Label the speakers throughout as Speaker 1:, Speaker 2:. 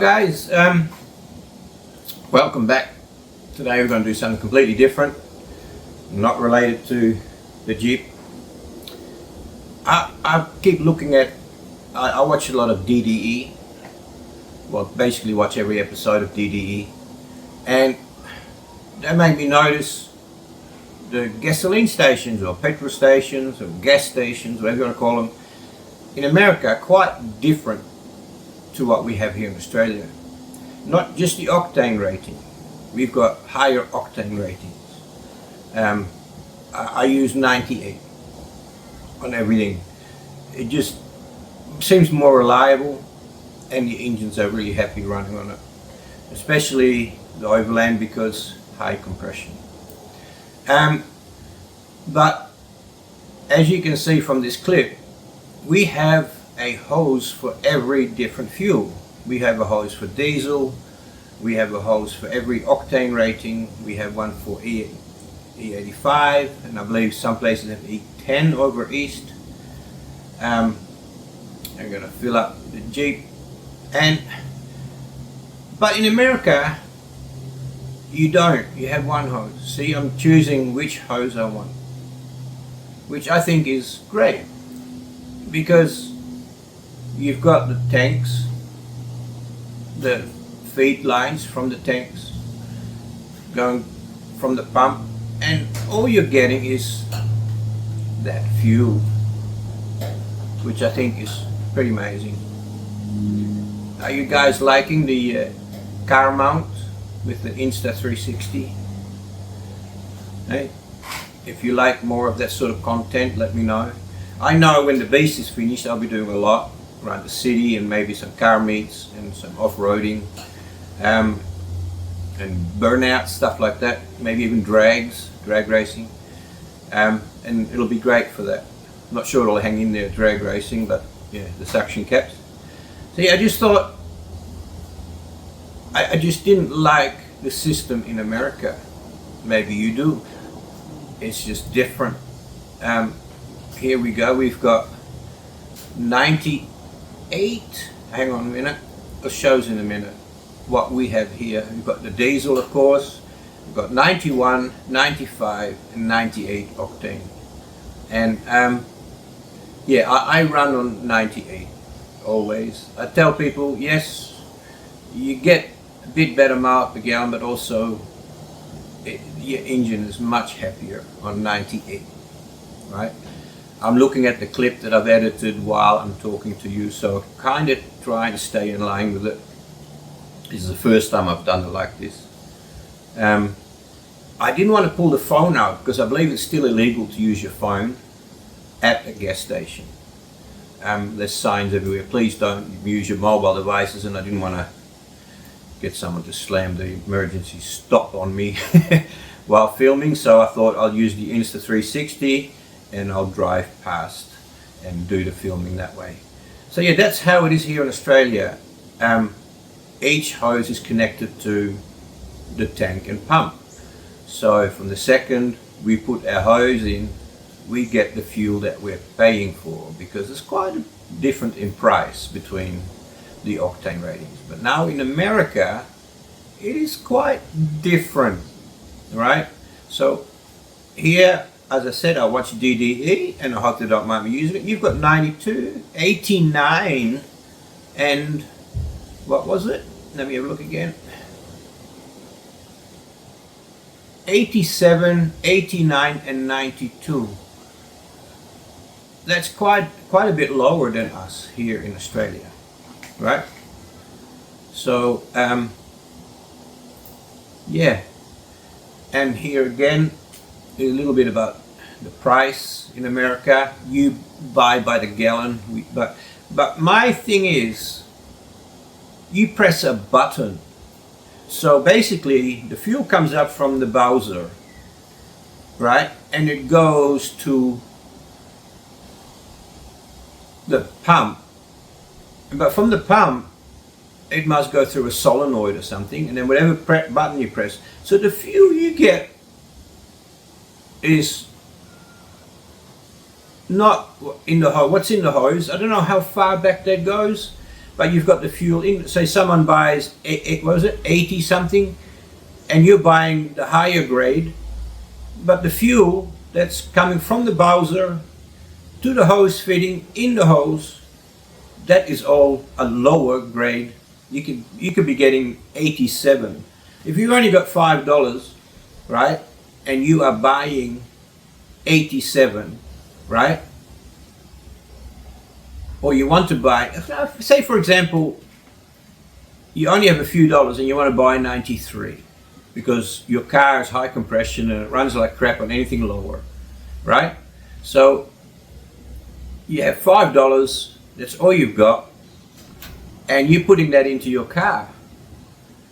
Speaker 1: guys, welcome back. Today we're going to do something completely different, not related to the Jeep. I keep looking at, I watch a lot of DDE, well basically watch every episode of DDE, and that made me notice the gasoline stations or petrol stations or gas stations, whatever you want to call them, in America are quite different to what we have here in Australia. Not just the octane rating, we've got higher octane ratings. I use 98 on everything. It just seems more reliable and the engines are really happy running on it, especially the overland because high compression. But as you can see from this clip, we have a hose for every different fuel. We have a hose for diesel, we have a hose for every octane rating, we have one for E85, and I believe some places have E10 over east. I'm going to fill up the Jeep, but in America you don't. You have one hose. See, I'm choosing which hose I want, which I think is great because you've got the tanks, the feed lines from the tanks going from the pump, and all you're getting is that fuel, which I think is pretty amazing. Are you guys liking the car mount with the Insta360? Hey, if you like more of that sort of content, let me know. I know when the beast is finished I'll be doing a lot around the city and maybe some car meets and some off-roading and burnout, stuff like that, maybe even drag racing, and it'll be great for that. I'm not sure it'll hang in there drag racing, but yeah, the suction caps. See, I just thought I just didn't like the system in America. Maybe you do. It's just different. Here we go, we've got 98, hang on a minute, it shows in a minute what we have here. We've got the diesel, of course, we've got 91, 95 and 98 octane, and yeah, I run on 98 always. I tell people, yes, you get a bit better mile per gallon, but also your engine is much happier on 98, right? I'm looking at the clip that I've edited while I'm talking to you, so kind of trying to stay in line with it. This is the first time I've done it like this. I didn't want to pull the phone out because I believe it's still illegal to use your phone at a gas station. There's signs everywhere, please don't use your mobile devices, and I didn't want to get someone to slam the emergency stop on me while filming, so I thought I'll use the Insta360 and I'll drive past and do the filming that way. So yeah, that's how it is here in Australia. Each hose is connected to the tank and pump. So from the second we put our hose in, we get the fuel that we're paying for, because it's quite different in price between the octane ratings. But now in America it is quite different, right? So here, as I said, I watch DDE and I hope they don't mind me using it. You've got 92, 89 and what was it? Let me have a look again. 87, 89 and 92. That's quite a bit lower than us here in Australia, right? So yeah, and here again a little bit about the price in America. You buy by the gallon, but my thing is, you press a button. So basically the fuel comes up from the Bowser, right, and it goes to the pump, but from the pump it must go through a solenoid or something, and then whatever button you press, so the fuel you get is not in the hose. What's in the hose, I don't know how far back that goes, but you've got the fuel in. Say someone buys, what was it, 80 something, and you're buying the higher grade, but the fuel that's coming from the Bowser to the hose fitting in the hose, that is all a lower grade. You could be getting 87. If you've only got $5, right, and you are buying 87, right, or you want to buy, say for example, you only have a few dollars and you want to buy 93 because your car is high compression and it runs like crap on anything lower, right? So you have $5, that's all you've got, and you're putting that into your car.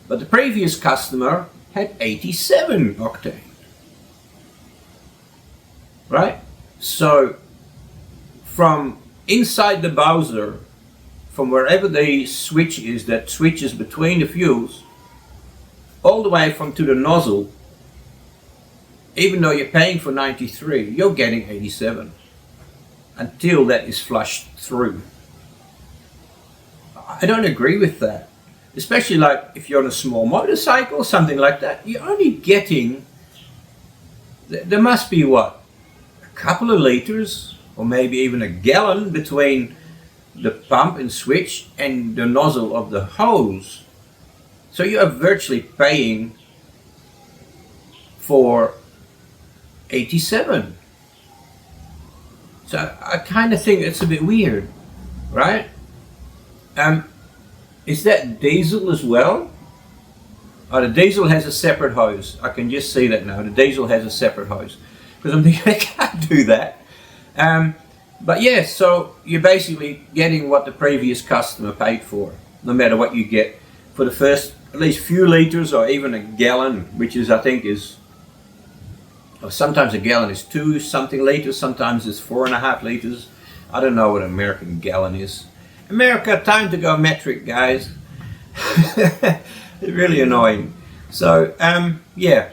Speaker 1: But the previous customer had 87 octane, right? So from inside the Bowser, from wherever the switch is that switches between the fuels, all the way from to the nozzle, even though you're paying for 93, you're getting 87 until that is flushed through. I don't agree with that, especially like if you're on a small motorcycle or something like that. You're only getting, there must be what, a couple of liters or maybe even a gallon between the pump and switch and the nozzle of the hose. So you are virtually paying for 87. So I kind of think it's a bit weird, right? Is that diesel as well? Oh, the diesel has a separate hose. I can just see that now. The diesel has a separate hose. Because I'm thinking, I can't do that. But yeah, so you're basically getting what the previous customer paid for, no matter what you get for the first at least few liters or even a gallon, which is, I think is, or sometimes a gallon is 2 something liters, sometimes it's 4.5 liters. I don't know what an American gallon is. America, time to go metric, guys. It's really annoying. So, yeah,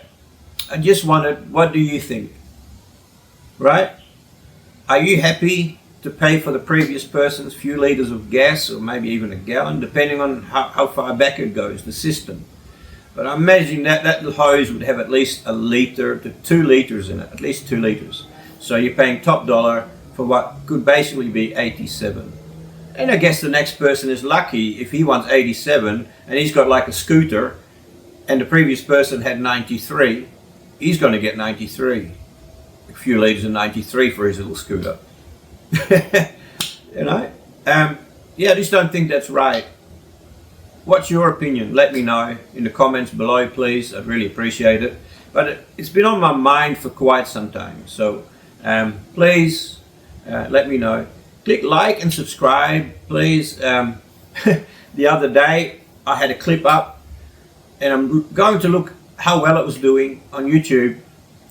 Speaker 1: I just wondered, what do you think? Right? Are you happy to pay for the previous person's few liters of gas, or maybe even a gallon, depending on how far back it goes, the system? But I imagine that little hose would have at least a liter to 2 liters in it, at least 2 liters. So you're paying top dollar for what could basically be 87. And I guess the next person is lucky if he wants 87 and he's got like a scooter and the previous person had 93, he's going to get 93. A few liters of 93 for his little scooter. You know? Yeah, I just don't think that's right. What's your opinion? Let me know in the comments below, please. I'd really appreciate it. But it's been on my mind for quite some time. So please let me know. Click like and subscribe, please. The other day I had a clip up and I'm going to look how well it was doing on YouTube.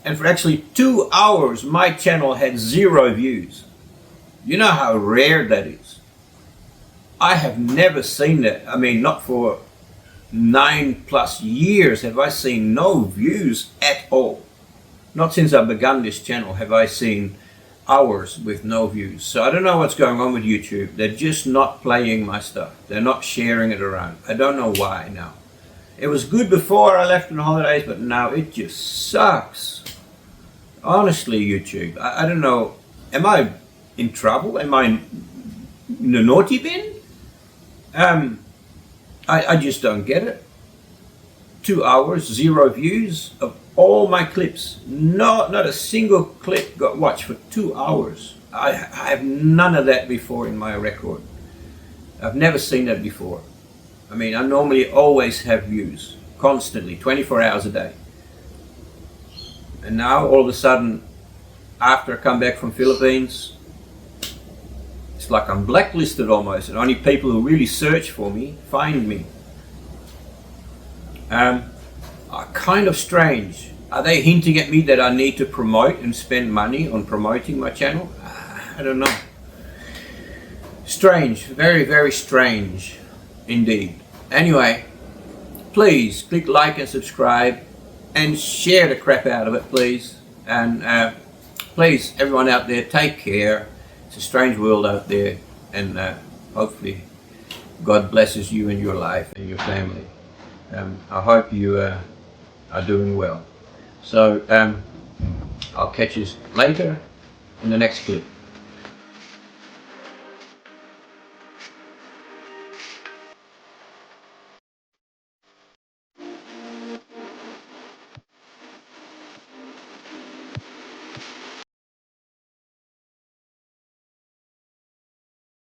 Speaker 1: And for actually 2 hours, my channel had 0 views. You know how rare that is. I have never seen that. I mean, not for 9+ years have I seen no views at all. Not since I've begun this channel have I seen hours with no views. So I don't know what's going on with YouTube. They're just not playing my stuff. They're not sharing it around. I don't know why now. It was good before I left on holidays, but now it just sucks. Honestly, YouTube, I don't know. Am I in trouble? Am I in the naughty bin? I just don't get it. 2 hours, 0 views of all my clips. Not a single clip got watched for 2 hours. I have none of that before in my record. I've never seen that before. I mean, I normally always have views, constantly, 24 hours a day. And now, all of a sudden, after I come back from Philippines, it's like I'm blacklisted almost, and only people who really search for me find me. Kind of strange. Are they hinting at me that I need to promote and spend money on promoting my channel? I don't know. Strange. Very, very strange indeed. Anyway, please click like and subscribe and share the crap out of it, please. And please, everyone out there, take care. It's a strange world out there, and hopefully God blesses you and your life and your family. I hope you are doing well. So I'll catch you later in the next clip.